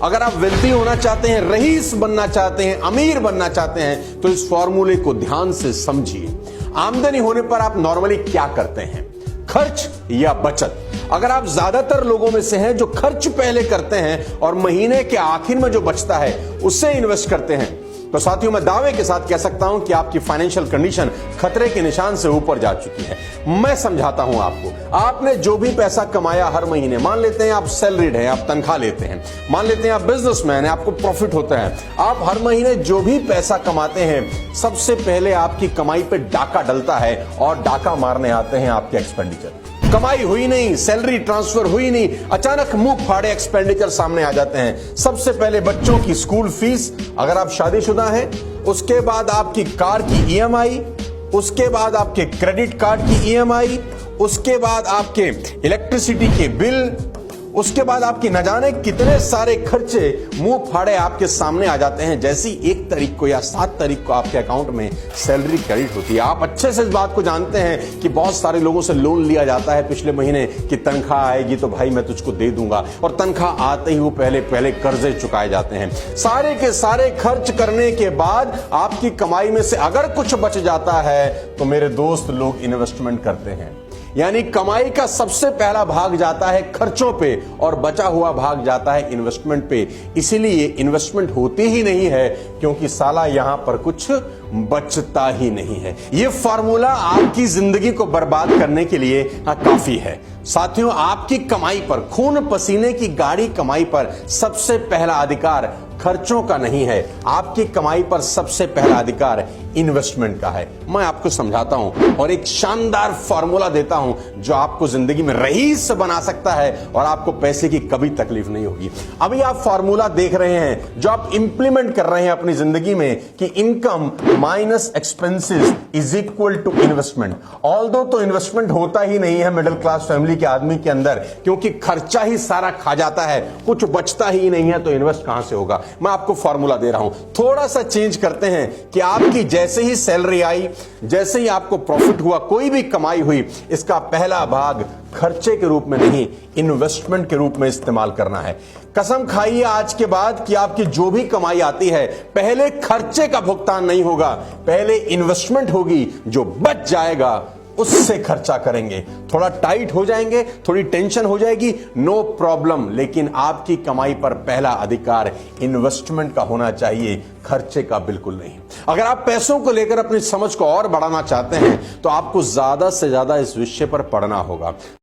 अगर आप वेल्दी होना चाहते हैं, रईस बनना चाहते हैं, अमीर बनना चाहते हैं, तो इस फॉर्मूले को ध्यान से समझिए। आमदनी होने पर आप नॉर्मली क्या करते हैं, खर्च या बचत? अगर आप ज्यादातर लोगों में से हैं जो खर्च पहले करते हैं और महीने के आखिर में जो बचता है उससे इन्वेस्ट करते हैं, तो साथियों मैं दावे के साथ कह सकता हूं कि आपकी फाइनेंशियल कंडीशन खतरे के निशान से ऊपर जा चुकी है। मैं समझाता हूं आपको। आपने जो भी पैसा कमाया हर महीने, मान लेते हैं आप सैलरीड हैं, आप तनख्वाह लेते हैं, मान लेते हैं आप बिजनेसमैन हैं, आपको प्रॉफिट होता है, आप हर महीने जो भी पैसा कमाते हैं, सबसे पहले आपकी कमाई पे डाका डलता है और डाका मारने आते हैं आपके एक्सपेंडिचर। कमाई हुई नहीं, सैलरी ट्रांसफर हुई नहीं, अचानक मुंह फाड़े एक्सपेंडिचर सामने आ जाते हैं। सबसे पहले बच्चों की स्कूल फीस, अगर आप शादीशुदा हैं, उसके बाद आपकी कार की ईएमआई, उसके बाद आपके क्रेडिट कार्ड की ईएमआई, उसके बाद आपके इलेक्ट्रिसिटी के बिल, उसके बाद आपकी न जाने कितने सारे खर्चे मुंह फाड़े आपके सामने आ जाते हैं। जैसी 1 तारीख को या 7 तारीख को आपके अकाउंट में सैलरी क्रेडिट होती है, आप अच्छे से इस बात को जानते हैं कि बहुत सारे लोगों से लोन लिया जाता है पिछले महीने कि तनख्वाह आएगी तो भाई मैं तुझको दे दूंगा, और तनख्वाह आते ही वो पहले कर्जे चुकाए जाते हैं। सारे के सारे खर्च करने के बाद आपकी कमाई में से अगर कुछ बच जाता है तो मेरे दोस्त लोग इन्वेस्टमेंट करते हैं। यानी कमाई का सबसे पहला भाग जाता है खर्चों पे और बचा हुआ भाग जाता है इन्वेस्टमेंट पे। इसीलिए इन्वेस्टमेंट होती ही नहीं है क्योंकि साला यहां पर कुछ बचता ही नहीं है। यह फार्मूला आपकी जिंदगी को बर्बाद करने के लिए काफी है। साथियों, आपकी कमाई पर, खून पसीने की गाड़ी कमाई पर सबसे पहला अधिकार खर्चों का नहीं है, आपकी कमाई पर सबसे पहला अधिकार इन्वेस्टमेंट का है। मैं आपको समझाता हूं और एक शानदार फॉर्मूला देता हूं जो आपको जिंदगी में रईस बना सकता है और आपको पैसे की कभी तकलीफ नहीं होगी। अभी आप फॉर्मूला देख रहे हैं जो आप इंप्लीमेंट कर रहे हैं अपनी जिंदगी में कि income minus expenses is equal to investment. Although तो इन्वेस्टमेंट होता ही नहीं है मिडिल क्लास फैमिली के आदमी के अंदर, क्योंकि खर्चा ही सारा खा जाता है, कुछ बचता ही नहीं है, तो इन्वेस्ट कहां से होगा। मैं आपको फॉर्मूला दे रहा हूं, थोड़ा सा चेंज करते हैं कि आपकी जैसे ही सैलरी आई, जैसे ही आपको प्रॉफिट हुआ, कोई भी कमाई हुई, इसका पहला भाग खर्चे के रूप में नहीं, इन्वेस्टमेंट के रूप में इस्तेमाल करना है। कसम खाइए आज के बाद कि आपकी जो भी कमाई आती है, पहले खर्चे का भुगतान नहीं होगा, पहले इन्वेस्टमेंट होगी। जो बच जाएगा उससे खर्चा करेंगे। थोड़ा टाइट हो जाएंगे, थोड़ी टेंशन हो जाएगी, नो प्रॉब्लम, लेकिन आपकी कमाई पर पहला अधिकार इन्वेस्टमेंट का होना चाहिए, खर्चे का बिल्कुल नहीं। अगर आप पैसों को लेकर अपनी समझ को और बढ़ाना चाहते हैं तो आपको ज्यादा से ज्यादा इस विषय पर पढ़ना होगा।